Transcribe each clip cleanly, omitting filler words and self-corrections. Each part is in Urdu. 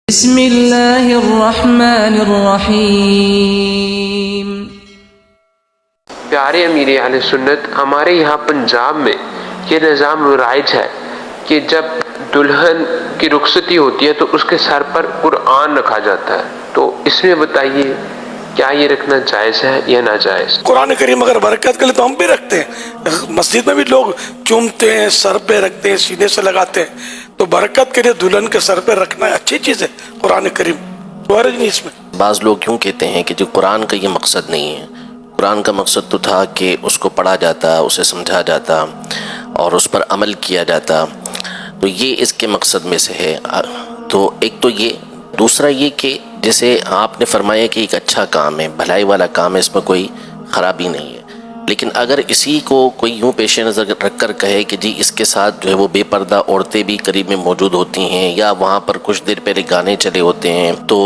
بسم اللہ الرحمن الرحیم۔ پیارے امیر اہل سنت، ہمارے یہاں پنجاب میں یہ نظام رائج ہے کہ جب دلہن کی رخصتی ہوتی ہے تو اس کے سر پر قرآن رکھا جاتا ہے، تو اس میں بتائیے کیا یہ رکھنا جائز ہے یا ناجائز؟ قرآن کریم اگر برکت کے لیے تو ہم بھی رکھتے ہیں، مسجد میں بھی لوگ چومتے ہیں، سر پہ رکھتے ہیں، سینے سے لگاتے ہیں، تو برکت کے لیے دلہن کے سر پہ رکھنا اچھی چیز ہے۔ قرآن کریم حرج نہیں اس میں۔ بعض لوگ کیوں کہتے ہیں کہ جو قرآن کا یہ مقصد نہیں ہے، قرآن کا مقصد تو تھا کہ اس کو پڑھا جاتا، اسے سمجھا جاتا اور اس پر عمل کیا جاتا، تو یہ اس کے مقصد میں سے ہے۔ تو ایک تو یہ، دوسرا یہ کہ جیسے آپ نے فرمایا کہ ایک اچھا کام ہے، بھلائی والا کام ہے، اس میں کوئی خرابی نہیں ہے، لیکن اگر اسی کو کوئی یوں پیش نظر رکھ کر کہے کہ جی اس کے ساتھ جو ہے وہ بے پردہ عورتیں بھی قریب میں موجود ہوتی ہیں، یا وہاں پر کچھ دیر پہلے گانے چلے ہوتے ہیں، تو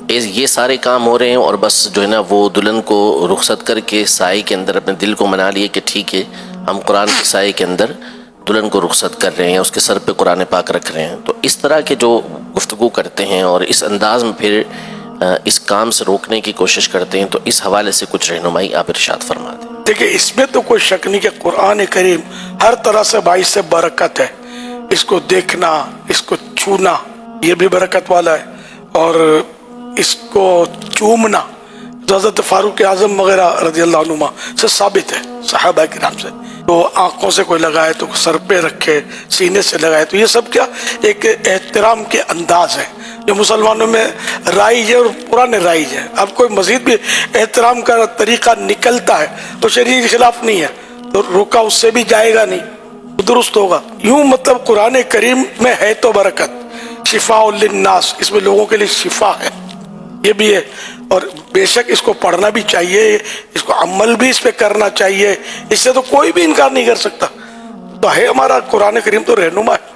یہ سارے کام ہو رہے ہیں، اور بس جو ہے نا وہ دلہن کو رخصت کر کے سائے کے اندر اپنے دل کو منا لیے کہ ٹھیک ہے ہم قرآن کے سائے کے اندر دلہن کو رخصت کر رہے ہیں، اس کے سر پہ قرآن پاک رکھ رہے ہیں، تو اس طرح کے جو گفتگو کرتے ہیں اور اس انداز میں پھر اس کام سے روکنے کی کوشش کرتے ہیں، تو اس حوالے سے کچھ رہنمائی آپ ارشاد فرما دیں۔ دیکھیں اس میں تو کوئی شک نہیں کہ قرآن کریم ہر طرح سے باعث سے برکت ہے، اس کو دیکھنا، اس کو چھونا یہ بھی برکت والا ہے، اور اس کو چومنا حضرت فاروق اعظم وغیرہ رضی اللہ عنہما سے ثابت ہے، صحابہ کرام سے، تو آنکھوں سے کوئی لگائے تو سر پہ رکھے، سینے سے لگائے، تو یہ سب کیا ایک احترام کے انداز ہے جو مسلمانوں میں رائج ہے اور پرانے رائج ہے۔ اب کوئی مزید بھی احترام کا طریقہ نکلتا ہے تو شریعت کے خلاف نہیں ہے، تو روکا اس سے بھی جائے گا نہیں، درست ہوگا۔ یوں مطلب قرآن کریم میں ہے تو برکت، شفاء للناس، اس میں لوگوں کے لیے شفا ہے، یہ بھی ہے، اور بے شک اس کو پڑھنا بھی چاہیے، اس کو عمل بھی اس پہ کرنا چاہیے، اس سے تو کوئی بھی انکار نہیں کر سکتا، تو ہے ہمارا قرآن کریم تو رہنما ہے۔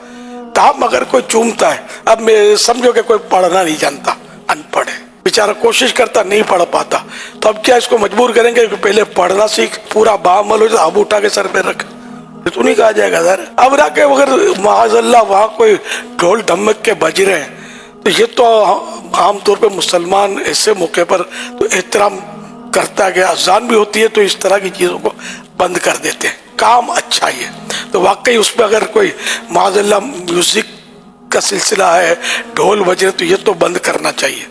تاہم اگر کوئی چومتا ہے، اب میں سمجھو کہ کوئی پڑھنا نہیں جانتا، ان پڑھ ہے بیچارہ، کوشش کرتا نہیں پڑھ پاتا، تو اب کیا اس کو مجبور کریں گے کہ پہلے پڑھنا سیکھ، پورا بعمل ہو جائے، اب اٹھا کے سر پہ رکھ، یہ تو نہیں کہا جائے گا ظاہر ہے۔ اب رہ کے اگر معاذ اللہ وہاں کوئی ڈھول ڈھمک کے بج رہے ہیں، تو یہ تو عام طور پہ مسلمان ایسے موقع پر تو احترام کرتا ہے کہ اذان بھی ہوتی ہے تو اس طرح کی چیزوں کو بند کر دیتے ہیں، کام اچھا ہی ہے، تو واقعی اس پہ اگر کوئی معاذ اللہ میوزک کا سلسلہ ہے، ڈھول بج رہے، تو یہ تو بند کرنا چاہیے،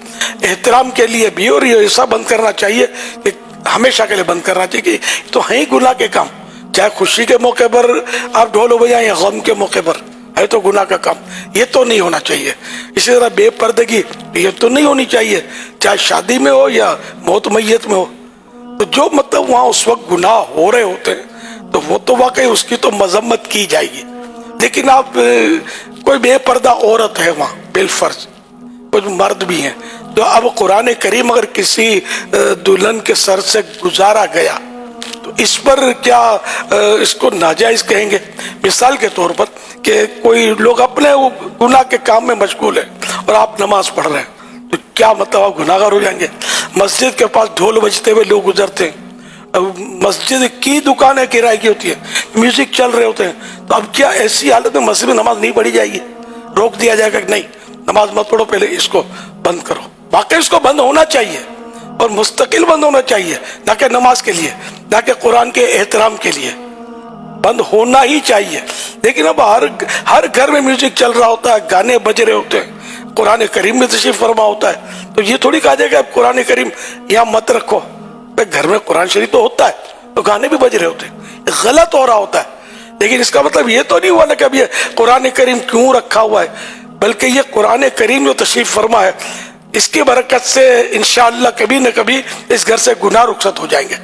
احترام کے لیے بھی، اور یہ ایسا بند کرنا چاہیے کہ ہمیشہ کے لیے بند کرنا چاہیے کہ تو ہیں گناہ کے کام، چاہے خوشی کے موقع پر آپ ڈھول بجائیں یا غم کے موقع پر، ہے تو گناہ کا کام، یہ تو نہیں ہونا چاہیے۔ اسی طرح بے پردگی یہ تو نہیں ہونی چاہیے، چاہے شادی میں ہو یا موت میت میں ہو، تو جو مطلب وہاں اس وقت گناہ ہو رہے ہوتے ہیں تو وہ تو واقعی اس کی تو مذمت کی جائے گی، لیکن آپ کوئی بے پردہ عورت ہے وہاں بالفرض، کچھ مرد بھی ہیں، تو اب قرآن کریم اگر کسی دلہن کے سر سے گزارا گیا تو اس پر کیا اس کو ناجائز کہیں گے؟ مثال کے طور پر کہ کوئی لوگ اپنے گناہ کے کام میں مشغول ہیں اور آپ نماز پڑھ رہے ہیں، تو کیا مطلب آپ گناہ گار ہو جائیں گے؟ مسجد کے پاس ڈھول بجتے ہوئے لوگ گزرتے ہیں، مسجد کی دکانیں کرائے کی ہوتی ہے، میوزک چل رہے ہوتے ہیں، تو اب کیا ایسی حالت میں مسجد میں نماز نہیں پڑھی جائے گی؟ روک دیا جائے گا کہ نہیں نماز مت پڑھو، پہلے اس کو بند کرو؟ واقعی اس کو بند ہونا چاہیے، اور مستقل بند ہونا چاہیے، نہ کہ نماز کے لیے، نہ کہ قرآن کے احترام کے لیے، بند ہونا ہی چاہیے۔ لیکن اب ہر گھر میں میوزک چل رہا ہوتا ہے، گانے بج رہے ہوتے ہیں، قرآن کریم میں تشریف فرما ہوتا ہے، تو یہ تھوڑی کہا جائے گا اب قرآن کریم یہاں مت رکھو، گھر میں قرآن شریف تو ہوتا ہے، تو گانے بھی بج رہے ہوتے ہیں، غلط ہو رہا ہوتا ہے، لیکن اس کا مطلب یہ تو نہیں ہوا نا کہ اب یہ قرآن کریم کیوں رکھا ہوا ہے، بلکہ یہ قرآن کریم جو تشریف فرما ہے، اس کی برکت سے انشاءاللہ کبھی نہ کبھی اس گھر سے گناہ رخصت ہو جائیں گے۔